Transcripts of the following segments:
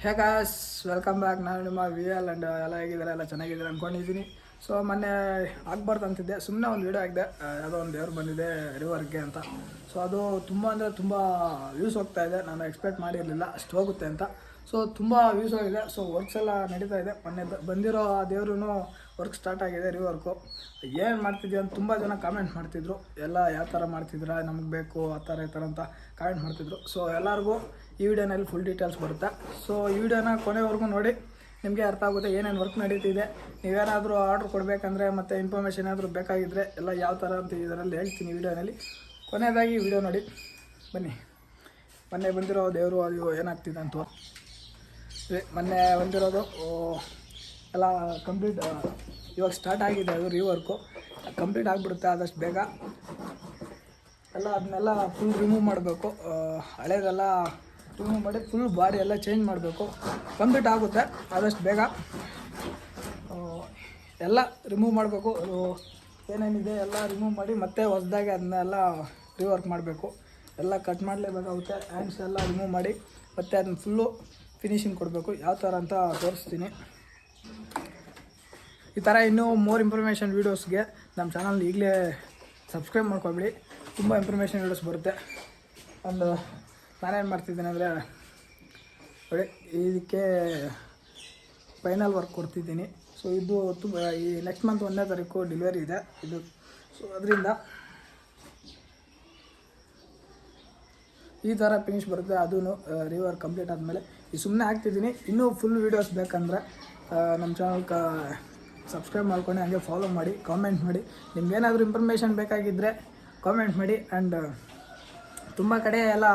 Hey guys, welcome back. ನಾನು ನಿಮ್ಮ V L and ಎಲ್ಲ ಹೇಗಿದ್ದಾರೆ, ಎಲ್ಲ ಚೆನ್ನಾಗಿದ್ದಾರೆ ಅಂದ್ಕೊಂಡಿದ್ದೀನಿ. ಸೊ ಮೊನ್ನೆ ಆಗ್ಬಾರ್ದು ಅಂತಿದ್ದೆ, ಸುಮ್ಮನೆ ಒಂದು ವೀಡಿಯೋ ಆಗಿದೆ. ಯಾವುದೋ ಒಂದು ದೇವ್ರು ಬಂದಿದೆ ರಿವರ್ಗೆ ಅಂತ. ಸೊ ಅದು ತುಂಬ ಅಂದರೆ ತುಂಬ ವ್ಯೂಸ್ ಹೋಗ್ತಾ ಇದೆ. ನಾನು ಎಕ್ಸ್ಪೆಕ್ಟ್ ಮಾಡಿರಲಿಲ್ಲ ಅಷ್ಟು ಹೋಗುತ್ತೆ ಅಂತ. ಸೊ ತುಂಬ ವ್ಯೂಸ್ ಹೋಗಿದೆ. ಸೊ ವರ್ಕ್ಸ್ ಎಲ್ಲ ನಡೀತಾ ಇದೆ. ಮೊನ್ನೆ ಬಂದಿರೋ ಆ ದೇವ್ರೂ ವರ್ಕ್ ಸ್ಟಾರ್ಟ್ ಆಗಿದೆ, ರಿವರ್ಕು. ಏನು ಮಾಡ್ತಿದ್ವಿ ಅಂತ ತುಂಬ ಜನ ಕಾಮೆಂಟ್ ಮಾಡ್ತಿದ್ರು. ಎಲ್ಲ ಯಾವ ಥರ ಮಾಡ್ತಿದ್ದೀರಾ, ನಮಗೆ ಬೇಕು ಆ ಥರ ಈ ಥರ ಅಂತ ಕಾಮೆಂಟ್ ಮಾಡ್ತಿದ್ರು. ಸೊ ಎಲ್ಲರಿಗೂ ಈ ವಿಡಿಯೋನಲ್ಲಿ ಫುಲ್ ಡೀಟೇಲ್ಸ್ ಬರುತ್ತೆ. ಸೊ ಈ ವಿಡಿಯೋನ ಕೊನೆವರೆಗೂ ನೋಡಿ, ನಿಮಗೆ ಅರ್ಥ ಆಗುತ್ತೆ ಏನೇನು ವರ್ಕ್ ನಡೀತಿದೆ. ನೀವೇನಾದರೂ ಆರ್ಡ್ರ್ ಕೊಡಬೇಕಂದ್ರೆ ಮತ್ತು ಇನ್ಫಾರ್ಮೇಷನ್ ಏನಾದರೂ ಬೇಕಾಗಿದ್ದರೆ ಎಲ್ಲ ಯಾವ ಥರ ಅಂತ ಇದರಲ್ಲಿ ಹೇಳ್ತೀನಿ ವಿಡಿಯೋನಲ್ಲಿ. ಕೊನೆಯದಾಗಿ ವಿಡಿಯೋ ನೋಡಿ ಬನ್ನಿ. ಮೊನ್ನೆ ಬಂದಿರೋ ದೇವರು ಅದು ಏನಾಗ್ತಿದೆ ಅಂತ ಮೊನ್ನೆ ಬಂದಿರೋದು ಎಲ್ಲ ಕಂಪ್ಲೀಟ್ ಇವಾಗ ಸ್ಟಾರ್ಟ್ ಆಗಿದೆ. ಅದು ರಿವರ್ಕು ಕಂಪ್ಲೀಟ್ ಆಗಿಬಿಡುತ್ತೆ ಆದಷ್ಟು ಬೇಗ. ಎಲ್ಲ ಅದನ್ನೆಲ್ಲ ಫುಲ್ ರಿಮೂವ್ ಮಾಡಬೇಕು. ಹಳೇದೆಲ್ಲ ರಿಮೂವ್ ಮಾಡಿ ಫುಲ್ ಬಾಡಿ ಎಲ್ಲ ಚೇಂಜ್ ಮಾಡಬೇಕು. ಕಂಪ್ಲೀಟ್ ಆಗುತ್ತೆ ಆದಷ್ಟು ಬೇಗ. ಎಲ್ಲ ರಿಮೂವ್ ಮಾಡಬೇಕು. ಏನೇನಿದೆ ಎಲ್ಲ ರಿಮೂವ್ ಮಾಡಿ ಮತ್ತೆ ಹೊಸದಾಗಿ ಅದನ್ನೆಲ್ಲ ರಿವರ್ಕ್ ಮಾಡಬೇಕು. ಎಲ್ಲ ಕಟ್ ಮಾಡಲೇಬೇಕಾಗುತ್ತೆ. ಹ್ಯಾಂಡ್ಸ್ ಎಲ್ಲ ರಿಮೂವ್ ಮಾಡಿ ಮತ್ತೆ ಅದನ್ನ ಫುಲ್ಲು ಫಿನಿಶಿಂಗ್ ಕೊಡಬೇಕು. ಯಾವ ಥರ ಅಂತ ತೋರಿಸ್ತೀನಿ. ಈ ಥರ ಇನ್ನೂ ಮೋರ್ ಇನ್ಫಾರ್ಮೇಷನ್ ವೀಡಿಯೋಸ್ಗೆ ನಮ್ಮ ಚಾನಲ್ ಈಗಲೇ ಸಬ್ಸ್ಕ್ರೈಬ್ ಮಾಡ್ಕೊಬಿಡಿ. ತುಂಬ ಇನ್ಫಾರ್ಮೇಷನ್ ವೀಡಿಯೋಸ್ ಬರುತ್ತೆ. ಒಂದು ನಾನೇನು ಮಾಡ್ತಿದ್ದೀನಿ ಅಂದರೆ ನೋಡಿ, ಇದಕ್ಕೆ ಫೈನಲ್ ವರ್ಕ್ ಕೊಡ್ತಿದ್ದೀನಿ. ಸೊ ಇದು ಈ ನೆಕ್ಸ್ಟ್ ಮಂತ್ 1ನೇ ತಾರೀಕು ಡೆಲಿವರಿ ಇದೆ ಇದು. ಸೊ ಅದರಿಂದ ಈ ಥರ ಫಿನಿಶ್ ಬರುತ್ತೆ. ಅದೂ ರಿವರ್ ಕಂಪ್ಲೀಟ್ ಆದಮೇಲೆ ಈ ಸುಮ್ಮನೆ ಹಾಕ್ತಿದ್ದೀನಿ. ಇನ್ನೂ ಫುಲ್ ವೀಡಿಯೋಸ್ ಬೇಕಂದರೆ ನಮ್ಮ ಚಾನಲ್ಗೆ ಸಬ್ಸ್ಕ್ರೈಬ್ ಮಾಡ್ಕೊಂಡು ಹಂಗೆ ಫಾಲೋ ಮಾಡಿ, ಕಾಮೆಂಟ್ ಮಾಡಿ. ನಿಮ್ಗೇನಾದರೂ ಇನ್ಫಾರ್ಮೇಷನ್ ಬೇಕಾಗಿದ್ದರೆ ಕಾಮೆಂಟ್ ಮಾಡಿ. ಆ್ಯಂಡ್ ತುಂಬ ಕಡೆ ಎಲ್ಲ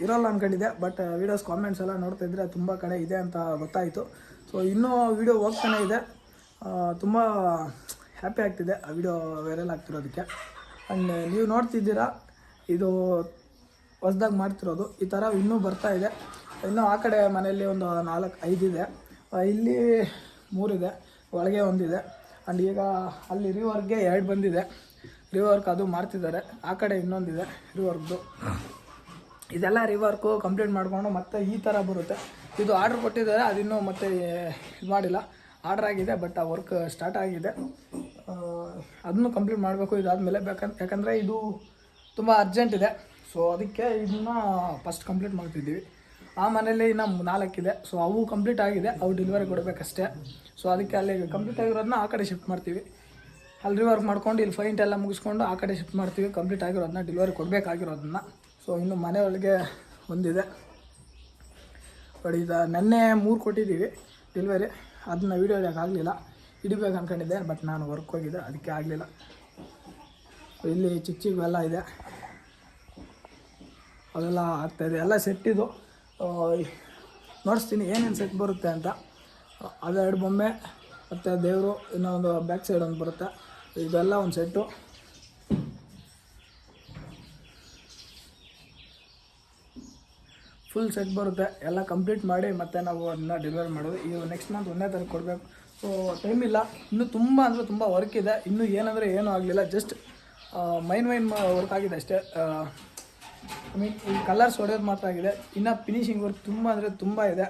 ಇರೋಲ್ಲ ಅಂದ್ಕೊಂಡಿದ್ದೆ, ಬಟ್ ವೀಡಿಯೋಸ್ ಕಾಮೆಂಟ್ಸ್ ಎಲ್ಲ ನೋಡ್ತಾಯಿದ್ರೆ ತುಂಬ ಕಡೆ ಇದೆ ಅಂತ ಗೊತ್ತಾಯಿತು. ಸೊ ಇನ್ನೂ ವೀಡಿಯೋ ಹೋಗ್ತಾನೆ ಇದೆ. ತುಂಬ ಹ್ಯಾಪಿ ಆಗ್ತಿದೆ ಆ ವಿಡಿಯೋ ವೈರಲ್ ಆಗ್ತಿರೋದಕ್ಕೆ. ಆ್ಯಂಡ್ ನೀವು ನೋಡ್ತಿದ್ದೀರಾ, ಇದು ಹೊಸ್ದಾಗಿ ಮಾಡ್ತಿರೋದು. ಈ ಥರ ಇನ್ನೂ ಬರ್ತಾಯಿದೆ. ಇನ್ನೂ ಆ ಕಡೆ ಮನೆಯಲ್ಲಿ ಒಂದು 4-5 ಇದೆ, ಇಲ್ಲಿ 3 ಇದೆ, ಒಳಗೆ ಒಂದಿದೆ. ಆ್ಯಂಡ್ ಈಗ ಅಲ್ಲಿ ರಿವರ್ಗೆ 2 ಬಂದಿದೆ. ರಿವರ್ಕ್ ಅದು ಮಾಡ್ತಿದ್ದಾರೆ. ಆ ಕಡೆ ಇನ್ನೊಂದಿದೆ ರಿವರ್ಕ್ದು. ಇದೆಲ್ಲ ರಿವರ್ಕು ಕಂಪ್ಲೀಟ್ ಮಾಡಿಕೊಂಡು ಮತ್ತೆ ಈ ಥರ ಬರುತ್ತೆ. ಇದು ಆರ್ಡ್ರ್ ಕೊಟ್ಟಿದ್ದಾರೆ, ಅದಿನ್ನೂ ಮತ್ತೆ ಇದು ಮಾಡಿಲ್ಲ. ಆರ್ಡ್ರ್ ಆಗಿದೆ, ಬಟ್ ಆ ವರ್ಕ್ ಸ್ಟಾರ್ಟ್ ಆಗಿದೆ. ಅದನ್ನು ಕಂಪ್ಲೀಟ್ ಮಾಡಬೇಕು ಇದಾದಮೇಲೆ. ಯಾಕಂದರೆ ಇದು ತುಂಬ ಅರ್ಜೆಂಟ್ ಇದೆ. ಸೊ ಅದಕ್ಕೆ ಇದನ್ನು ಫಸ್ಟ್ ಕಂಪ್ಲೀಟ್ ಮಾಡ್ತಿದ್ದೀವಿ. ಆ ಮನೇಲಿ ಇನ್ನೂ 4 ಇದೆ. ಸೊ ಅವು ಕಂಪ್ಲೀಟ್ ಆಗಿದೆ, ಅವು ಡೆಲಿವರಿ ಕೊಡಬೇಕಷ್ಟೇ. ಸೊ ಅದಕ್ಕೆ ಅಲ್ಲಿ ಕಂಪ್ಲೀಟ್ ಆಗಿರೋದನ್ನ ಆ ಕಡೆ ಶಿಫ್ಟ್ ಮಾಡ್ತೀವಿ. ಅಲ್ಲಿ ರಿವರ್ಕ್ ಮಾಡ್ಕೊಂಡು ಇಲ್ಲಿ ಫೈಂಟ್ ಎಲ್ಲ ಮುಗಿಸ್ಕೊಂಡು ಆ ಕಡೆ ಶಿಫ್ಟ್ ಮಾಡ್ತೀವಿ. ಕಂಪ್ಲೀಟ್ ಆಗಿರೋದನ್ನ ಡೆಲಿವರಿ ಕೊಡಬೇಕಾಗಿರೋದನ್ನ. ಸೊ ಇನ್ನು ಮನೆಯೊಳಗೆ ಒಂದಿದೆ ನೋಡಿ. ನೆನ್ನೆ 3 ಕೊಟ್ಟಿದ್ದೀವಿ ಡೆಲಿವರಿ. ಅದನ್ನ ವೀಡಿಯೋ ಆಗಲಿಲ್ಲ, ಹಿಡಿಬೇಕು ಅಂದ್ಕೊಂಡಿದ್ದೆ, ಬಟ್ ನಾನು ವರ್ಕ್ ಹೋಗಿದ್ದೆ, ಅದಕ್ಕೆ ಆಗಲಿಲ್ಲ. ಇಲ್ಲಿ ಚಿಕ್ಕ ಇದೆ, ಅವೆಲ್ಲ ಆಗ್ತಾಯಿದೆ. ಎಲ್ಲ ಸೆಟ್ಟಿದು ನೋಡಿಸ್ತೀನಿ ಏನೇನು ಸೆಟ್ ಬರುತ್ತೆ ಅಂತ. ಅದು 2 ಬೊಮ್ಮೆ ಮತ್ತು ದೇವರು, ಇನ್ನೊಂದು ಬ್ಯಾಕ್ ಸೈಡ್ ಒಂದು ಬರುತ್ತೆ. ಇದೆಲ್ಲ ಒಂದು ಸೆಟ್ಟು. ಫುಲ್ ಸೆಟ್ ಬರುತ್ತೆ. ಎಲ್ಲ ಕಂಪ್ಲೀಟ್ ಮಾಡಿ ಮತ್ತೆ ನಾವು ಅದನ್ನ ಡೆಲಿವರಿ ಮಾಡೋದು. ಈಗ ನೆಕ್ಸ್ಟ್ ಮಂತ್ 1ನೇ ತಾರೀಕು ಕೊಡಬೇಕು. ಸೊ ಟೈಮ್ ಇಲ್ಲ, ಇನ್ನೂ ತುಂಬ ಅಂದರೆ ತುಂಬ ವರ್ಕ್ ಇದೆ. ಇನ್ನೂ ಏನಂದರೆ ಏನೂ ಆಗಲಿಲ್ಲ, ಜಸ್ಟ್ ಮೈನ್ ವರ್ಕ್ ಆಗಿದೆ ಅಷ್ಟೇ. ಈ ಕಲರ್ಸ್ ಹೊಡೆಯೋದು ಮಾತ್ರ ಆಗಿದೆ. ಇನ್ನು ಫಿನಿಷಿಂಗ್ ವರ್ಕ್ ತುಂಬ ಅಂದರೆ ತುಂಬ ಇದೆ.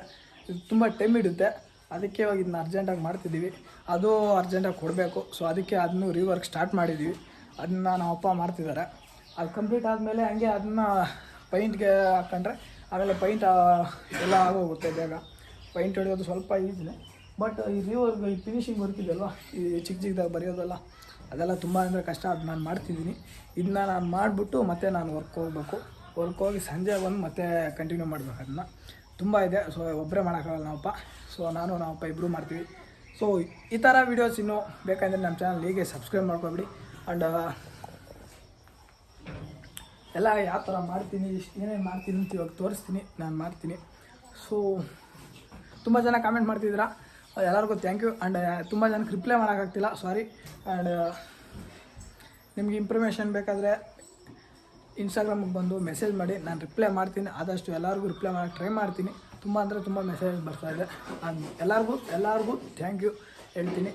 ಇದು ತುಂಬ ಟೈಮ್ ಹಿಡಿಯುತ್ತೆ. ಅದಕ್ಕೆ ಇವಾಗ ಇದನ್ನ ಅರ್ಜೆಂಟಾಗಿ ಮಾಡ್ತಿದ್ದೀವಿ. ಅದು ಅರ್ಜೆಂಟಾಗಿ ಕೊಡಬೇಕು. ಸೊ ಅದಕ್ಕೆ ಅದನ್ನು ರಿವರ್ಕ್ ಸ್ಟಾರ್ಟ್ ಮಾಡಿದ್ದೀವಿ. ಅದನ್ನು ನಮ್ಮ ಅಪ್ಪ ಮಾಡ್ತಿದ್ದಾರೆ. ಅದು ಕಂಪ್ಲೀಟ್ ಆದಮೇಲೆ ಹಂಗೆ ಅದನ್ನು ಪೈಂಟ್ಗೆ ಹಾಕ್ಕೊಂಡ್ರೆ ಆಮೇಲೆ ಪೈಂಟ್ ಎಲ್ಲ ಆಗೋಗುತ್ತೆ ಬೇಗ. ಪೈಂಟ್ ಹೊಡೆಯೋದು ಸ್ವಲ್ಪ ಈಸಿನೇ, ಬಟ್ ಈ ರಿವರ್ಕ್ ಈ ಫಿನಿಷಿಂಗ್ ವರ್ಕ್ ಇದೆಯಲ್ವ, ಈ ಚಿಕ್ಕದಾಗಿ ಬರೆಯೋದಲ್ಲ, ಅದೆಲ್ಲ ತುಂಬ ಅಂದರೆ ಕಷ್ಟ. ಅದು ನಾನು ಮಾಡ್ತಿದ್ದೀನಿ. ಇದನ್ನ ನಾನು ಮಾಡಿಬಿಟ್ಟು ಮತ್ತೆ ನಾನು ವರ್ಕ್ ಹೋಗಿ ಸಂಜೆ ಬಂದು ಮತ್ತೆ ಕಂಟಿನ್ಯೂ ಮಾಡಬೇಕು. ಅದನ್ನು ತುಂಬ ಇದೆ. ಸೊ ಒಬ್ಬರೇ ಮಾಡೋಕ್ಕಾಗಲ್ಲ ನಾವಪ್ಪ. ಸೊ ನಾವಪ್ಪ ಇಬ್ಬರು ಮಾಡ್ತೀವಿ. ಸೊ ಈ ಥರ ವೀಡಿಯೋಸ್ ಇನ್ನೂ ಬೇಕಂದರೆ ನಮ್ಮ ಚಾನಲ್ ಹೀಗೆ ಸಬ್ಸ್ಕ್ರೈಬ್ ಮಾಡ್ಕೊಬಿಡಿ. ಆ್ಯಂಡ್ ಎಲ್ಲ ಯಾವ ಥರ ಮಾಡ್ತೀನಿ, ಏನೇನು ಮಾಡ್ತೀನಿ ಅಂತ ಇವಾಗ ತೋರಿಸ್ತೀನಿ, ನಾನು ಮಾಡ್ತೀನಿ. ಸೊ ತುಂಬ ಜನ ಕಾಮೆಂಟ್ ಮಾಡ್ತಿದ್ದೀರಾ, ಎಲ್ಲರಿಗೂ ಥ್ಯಾಂಕ್ ಯು. ಆ್ಯಂಡ್ ತುಂಬ ಜನಕ್ಕೆ ರಿಪ್ಲೈ ಮಾಡೋಕ್ಕಾಗ್ತಿಲ್ಲ, ಸಾರಿ. ಆ್ಯಂಡ್ ನಿಮಗೆ ಇನ್ಫಾರ್ಮೇಷನ್ ಬೇಕಾದರೆ ಇನ್ಸ್ಟಾಗ್ರಾಮಿಗೆ ಬಂದು ಮೆಸೇಜ್ ಮಾಡಿ, ನಾನು ರಿಪ್ಲೈ ಮಾಡ್ತೀನಿ. ಆದಷ್ಟು ಎಲ್ಲರಿಗೂ ರಿಪ್ಲೈ ಮಾಡೋಕ್ಕೆ ಟ್ರೈ ಮಾಡ್ತೀನಿ. ತುಂಬ ಅಂದರೆ ತುಂಬ ಮೆಸೇಜ್ ಬರ್ತಾಯಿದೆ. ಎಲ್ಲರಿಗೂ ಥ್ಯಾಂಕ್ ಯು ಹೇಳ್ತೀನಿ.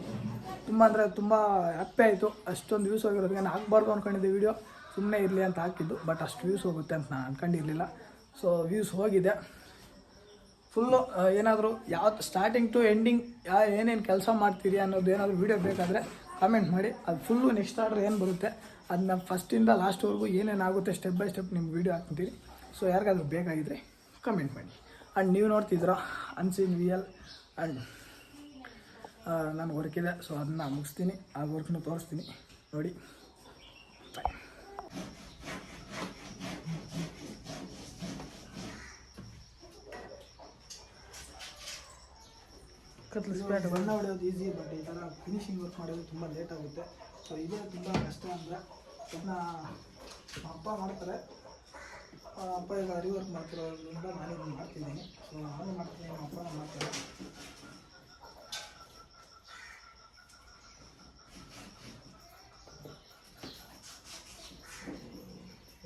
ತುಂಬ ಅಂದರೆ ತುಂಬ ಹ್ಯಾಪಿ ಆಯಿತು. ಅಷ್ಟೊಂದು ವ್ಯೂಸ್ ಹೋಗಿರೋದಕ್ಕೆ. ನಾನು ಹಾಕ್ಬಾರ್ದು ಅಂದ್ಕೊಂಡಿದ್ದೆ ವೀಡಿಯೋ, ಸುಮ್ಮನೆ ಇರಲಿ ಅಂತ ಹಾಕಿದ್ದು, ಬಟ್ ಅಷ್ಟು ವ್ಯೂಸ್ ಹೋಗುತ್ತೆ ಅಂತ ನಾನು ಅಂದ್ಕೊಂಡಿರಲಿಲ್ಲ. ಸೊ ವ್ಯೂಸ್ ಹೋಗಿದೆ. ಫುಲ್ಲು ಏನಾದರೂ ಯಾವ ಸ್ಟಾರ್ಟಿಂಗ್ ಟು ಎಂಡಿಂಗ್ ಏನೇನು ಕೆಲಸ ಮಾಡ್ತೀರಿ ಅನ್ನೋದು ಏನಾದರೂ ವೀಡಿಯೋ ಬೇಕಾದರೆ ಕಮೆಂಟ್ ಮಾಡಿ. ಅದು ಫುಲ್ಲು ನೆಕ್ಸ್ಟ್ ಆರ್ಡರ್ ಏನು ಬರುತ್ತೆ ಅದನ್ನ ಫಸ್ಟಿಂದ ಲಾಸ್ಟ್ವರೆಗೂ ಏನೇನಾಗುತ್ತೆ ಸ್ಟೆಪ್ ಬೈ ಸ್ಟೆಪ್ ನಿಮ್ಗೆ ವೀಡಿಯೋ ಹಾಕ್ತೀನಿ. ಸೊ ಯಾರಿಗಾದ್ರೂ ಬೇಕಾಗಿದ್ದರೆ ಕಮೆಂಟ್ ಮಾಡಿ. ಆ್ಯಂಡ್ ನೀವು ನೋಡ್ತಿದ್ದೀರಾ ಅನ್ಸೀನ್ ವಿಯಲ್ ಆ್ಯಂಡ್ ನಾನು ವರ್ಕ್ ಇದೆ. ಸೊ ಅದನ್ನ ಮುಗಿಸ್ತೀನಿ, ಆ ವರ್ಕ್ನ ತೋರಿಸ್ತೀನಿ ನೋಡಿ. ಕತ್ಲಿಸ್ಬೇಡ. ಬಣ್ಣ ಹೊಡೆಯೋದು ಈಸಿ, ಬಟ್ ಈ ಥರ ಫಿನಿಶಿಂಗ್ ವರ್ಕ್ ಮಾಡೋದು ತುಂಬ ಲೇಟ್ ಆಗುತ್ತೆ. ಸೊ ಇದೇ ತುಂಬ ಕಷ್ಟ ಅಂದರೆ ಇದನ್ನ ಅಪ್ಪ ಮಾಡ್ತಾರೆ. ಅಪ್ಪ ಈಗ ರಿವರ್ಕ್ ಮಾಡ್ತಿರೋದ್ರಿಂದ ನಾನು ಇದನ್ನು ಮಾಡ್ತಿದ್ದೀನಿ. ಸೊ ನಾನು ಮಾಡ್ತೀನಿ, ನಮ್ಮ ಅಪ್ಪನ ಮಾಡ್ತಾರೆ.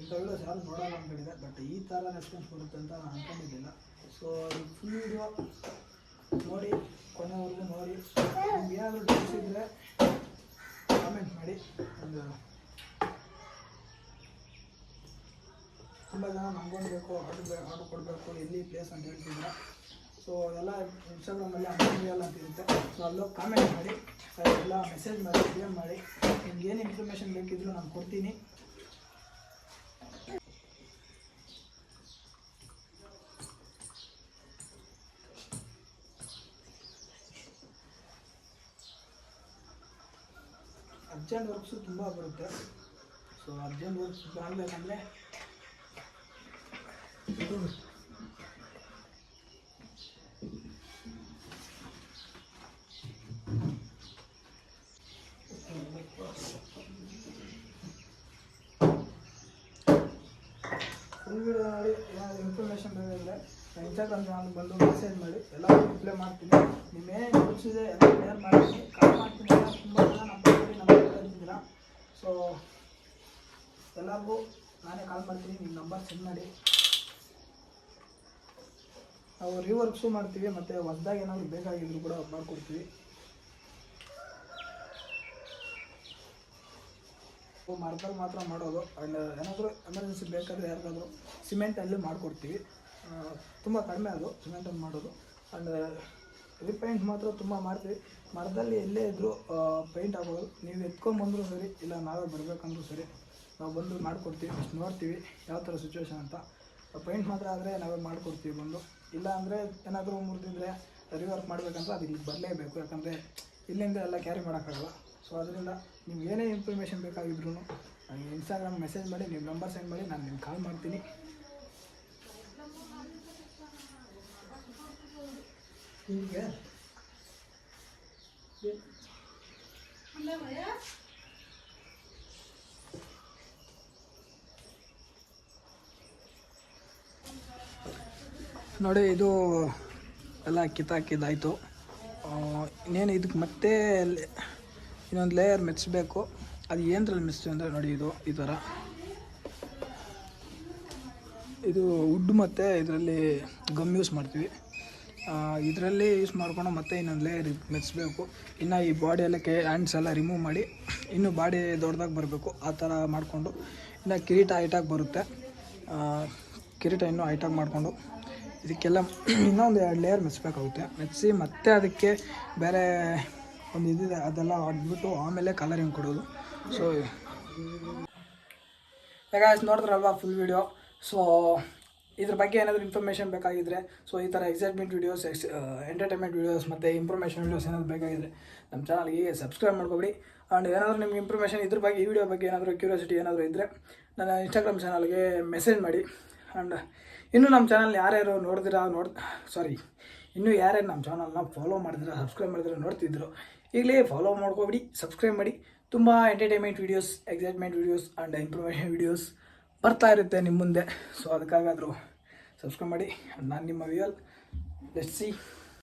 ಇಂಥ ವಿಡಿಯೋಸ್ ಯಾರು ನೋಡೋಲ್ಲ ಅಂದ್ಕೊಂಡಿದೆ, ಬಟ್ ಈ ಥರ ರೆಸ್ಪಾನ್ಸ್ ಬರುತ್ತೆ ಅಂತ ನಾನು ಅಂದ್ಕೊಂಡಿದ್ದಿಲ್ಲ. ಸೊ ಫುಲ್ ವಿಡಿಯೋ ನೋಡಿ, ಕೊನೆವರೆಗೂ ನೋಡಿ. ನಿಮ್ಗೆ ಏನಾದರೂ ಡೌಟ್ಸ್ ಇದ್ದರೆ ಕಾಮೆಂಟ್ ಮಾಡಿ. ಒಂದು ತುಂಬ ಜನ ನಮ್ಗೊಂದು ಬೇಕು, ಆರ್ಡರ್ ಕೊಡಬೇಕು, ಎಲ್ಲಿ ಪ್ಲೇಸ್ ಅಂತ ಹೇಳ್ತಿದ್ರೆ. ಸೊ ಎಲ್ಲ ಇನ್ಸ್ಟಾಗ್ರಾಮಲ್ಲಿ ಅನ್ಸೀನ್ ಅಂತ ಇರುತ್ತೆ. ಸೊ ಅಲ್ಲೋಗಿ ಕಾಮೆಂಟ್ ಮಾಡಿ, ಎಲ್ಲ ಮೆಸೇಜ್ ಮಾಡಿ, DM ಮಾಡಿ. ನಿಮ್ಗೆ ಏನು ಇನ್ಫಾರ್ಮೇಷನ್ ಬೇಕಿದ್ರು ನಾನು ಕೊಡ್ತೀನಿ. ಅರ್ಜೆಂಟ್ ವರ್ಕ್ಸು ತುಂಬ ಬರುತ್ತೆ. ಸೊ ಅರ್ಜೆಂಟ್ ವರ್ಕ್ಸ್ ಆಗಬೇಕಂದ್ರೆ ಫುಲ್ ವಿಡಿಯೋ ನೋಡಿ. ಏನಾದರೂ ಇನ್ಫಾರ್ಮೇಷನ್ ಬೇಕಾದರೆ ಇನ್ಸ್ಟಾಗ್ರಾಮ್ ಚಾನಲ್ ಬಂದು ಮೆಸೇಜ್ ಮಾಡಿ, ಎಲ್ಲ ರಿಪ್ಲೈ ಮಾಡ್ತೀನಿ. ನಿಮ್ಮೇನು ಡೌಟ್ಸ್ ಇದೆ ಎಲ್ಲ ಕ್ಲಿಯರ್ ಮಾಡ್ತೀನಿ, ಕಾಲ್ ಮಾಡ್ತೀನಿ. ತುಂಬ ಜನ ನಮ್ಮ ಹೇಳ್ತಿದ್ದೀರಾ. ಸೊ ಎಲ್ಲರಿಗೂ ನಾನೇ ಕಾಲ್ ಮಾಡ್ತೀನಿ, ನಿಮ್ಮ ನಂಬರ್ ಸೆಂಡ್ ಮಾಡಿ. ನಾವು ರಿವರ್ಕ್ಸು ಮಾಡ್ತೀವಿ, ಮತ್ತು ಹೊಸ್ದಾಗಿ ಏನಾದರೂ ಬೇಕಾಗಿದ್ರು ಕೂಡ ಮಾಡಿಕೊಡ್ತೀವಿ. ಮಾರ್ಕರ್ ಮಾತ್ರ ಮಾಡೋದು. ಆ್ಯಂಡ್ ಏನಾದರೂ ಎಮರ್ಜೆನ್ಸಿ ಬೇಕಾದರೆ ಯಾರಿಗಾದರೂ ಸಿಮೆಂಟಲ್ಲಿ ಮಾಡಿಕೊಡ್ತೀವಿ. ತುಂಬ ಕಡಿಮೆ ಅದು ಸಿಮೆಂಟಲ್ಲಿ ಮಾಡೋದು. ಆ್ಯಂಡ್ ರಿಪೇಂಟ್ ಮಾತ್ರ ತುಂಬ ಮಾಡ್ತೀವಿ. ಮರದಲ್ಲಿ ಎಲ್ಲೇ ಇದ್ದರೂ ಪೇಂಟ್ ಆಗೋದು. ನೀವು ಎತ್ಕೊಂಬಂದರೂ ಸರಿ, ಇಲ್ಲ ನಾವೇ ಬರಬೇಕಂದ್ರೂ ಸರಿ, ನಾವು ಬಂದು ಮಾಡಿಕೊಡ್ತೀವಿ. ನೋಡ್ತೀವಿ ಯಾವ ಥರ ಸಿಚುವೇಶನ್ ಅಂತ. ಪೇಂಟ್ ಮಾತ್ರ ಆದರೆ ನಾವೇ ಮಾಡಿಕೊಡ್ತೀವಿ ಬಂದು. ಇಲ್ಲ ಅಂದರೆ ಏನಾದರೂ ಮುರಿದಿದ್ರೆ ರಿವರ್ಕ್ ಮಾಡಬೇಕಂತ ಅದು ಇಲ್ಲಿ ಬರಲೇಬೇಕು, ಯಾಕಂದರೆ ಇಲ್ಲಿಂದ ಎಲ್ಲ ಕ್ಯಾರಿ ಮಾಡೋಕ್ಕಾಗಲ್ಲ. ಸೊ ಅದರಿಂದ ನಿಮ್ಗೆ ಏನೇ ಇನ್ಫಾರ್ಮೇಷನ್ ಬೇಕಾಗಿದ್ರು ನನಗೆ ಇನ್ಸ್ಟಾಗ್ರಾಮ್ ಮೆಸೇಜ್ ಮಾಡಿ, ನಿಮ್ಮ ನಂಬರ್ ಸೆಂಡ್ ಮಾಡಿ, ನಾನು ನಿಮ್ಗೆ ಕಾಲ್ ಮಾಡ್ತೀನಿ. ಹೀಗೆ ನೋಡಿ, ಇದು ಎಲ್ಲ ಕಿತ್ತಾಕಿದ್ದಾಯಿತು. ಇನ್ನೇನು ಇದಕ್ಕೆ ಮತ್ತೆ ಇನ್ನೊಂದು ಲೇಯರ್ ಮೆಚ್ಚಬೇಕು. ಅದು ಏನರಲ್ಲಿ ಮೆಚ್ತೀವಿ ಅಂದರೆ ನೋಡಿ, ಇದು ಈ ಥರ ಇದು ವುಡ್ ಮತ್ತು ಇದರಲ್ಲಿ ಗಮ್ ಯೂಸ್ ಮಾಡ್ತೀವಿ. ಇದರಲ್ಲಿ ಯೂಸ್ ಮಾಡ್ಕೊಂಡು ಮತ್ತೆ ಇನ್ನೊಂದು ಲೇಯರ್ ಮೆಚ್ಚಬೇಕು. ಇನ್ನು ಈ ಬಾಡಿಯೆಲ್ಲ ಹ್ಯಾಂಡ್ಸ್ ಎಲ್ಲ ರಿಮೂವ್ ಮಾಡಿ ಇನ್ನೂ ಬಾಡಿ ದೊಡ್ಡದಾಗಿ ಬರಬೇಕು. ಆ ಥರ ಮಾಡಿಕೊಂಡು ಇನ್ನು ಕಿರೀಟ ಹೈಟಾಗಿ ಬರುತ್ತೆ. ಕಿರೀಟ ಇನ್ನೂ ಹೈಟಾಗಿ ಮಾಡಿಕೊಂಡು ಇದಕ್ಕೆಲ್ಲ ಇನ್ನೊಂದು 2 ಲೇಯರ್ ಮೆಚ್ಚಬೇಕಾಗುತ್ತೆ. ಮೆಚ್ಚಿ ಮತ್ತೆ ಅದಕ್ಕೆ ಬೇರೆ ಒಂದು ಇದಿದೆ, ಅದೆಲ್ಲ ಹೊಡೆದ್ಬಿಟ್ಟು ಆಮೇಲೆ ಕಲರಿಂಗ್ ಕೊಡೋದು. ಸೊ ಈಗ ನೋಡಿದ್ರಲ್ವಾ ಫುಲ್ ವಿಡಿಯೋ. ಸೊ ಇದ್ರ ಬಗ್ಗೆ ಏನಾದರೂ ಇನ್ಫಾರ್ಮೇಷನ್ ಬೇಕಾಗಿದ್ದರೆ, ಸೊ ಈ ಥರ ಎಕ್ಸೈಟ್ಮೆಂಟ್ ವೀಡಿಯೋಸ್, ಎಂಟರ್ಟೈನ್ಮೆಂಟ್ ವೀಡಿಯೋಸ್ ಮತ್ತು ಇಂಪ್ರೂಮೇಷನ್ ವೀಡಿಯೋಸ್ ಏನಾದರೂ ಬೇಕಾಗಿದ್ದರೆ ನಮ್ಮ ಚಾನಲ್ಗೆ ಸಬ್ಸ್ಕ್ರೈಬ್ ಮಾಡ್ಕೊಬಿಡಿ. ಆ್ಯಂಡ್ ಏನಾದರೂ ನಿಮ್ಗೆ ಇನ್ಫಾರ್ಮೇಷನ್ ಇದ್ರ ಬಗ್ಗೆ, ಈ ವಿಡಿಯೋ ಬಗ್ಗೆ ಏನಾದರೂ ಕ್ಯೂರಿಯಾಸಿಟಿ ಏನಾದರೂ ಇದ್ದರೆ ನನ್ನ ಇನ್ಸ್ಟಾಗ್ರಾಮ್ ಚಾನಲ್ಗೆ ಮೆಸೇಜ್ ಮಾಡಿ. ಆ್ಯಂಡ್ ಇನ್ನೂ ನಮ್ಮ ಚಾನಲ್ ಯಾರ್ಯಾರು ಇನ್ನೂ ಯಾರ್ಯಾರು ನಮ್ಮ ಚಾನಲ್ನ ಫಾಲೋ ಮಾಡಿದ್ರೆ, ಸಬ್ಸ್ಕ್ರೈಬ್ ಮಾಡಿದ್ರೆ ನೋಡ್ತಿದ್ರು, ಈಗಲೇ ಫಾಲೋ ಮಾಡ್ಕೊಬಿಡಿ, ಸಬ್ಸ್ಕ್ರೈಬ್ ಮಾಡಿ. ತುಂಬ entertainment videos, excitement videos and information videos ಬರ್ತಾ ಇರುತ್ತೆ ನಿಮ್ಮ ಮುಂದೆ. ಸೊ ಅದಕ್ಕಾಗಾದರೂ ಸಬ್ಸ್ಕ್ರೈಬ್ ಮಾಡಿ. ನಾನು ನಿಮ್ಮ ವಿಯಲ್. Let's see.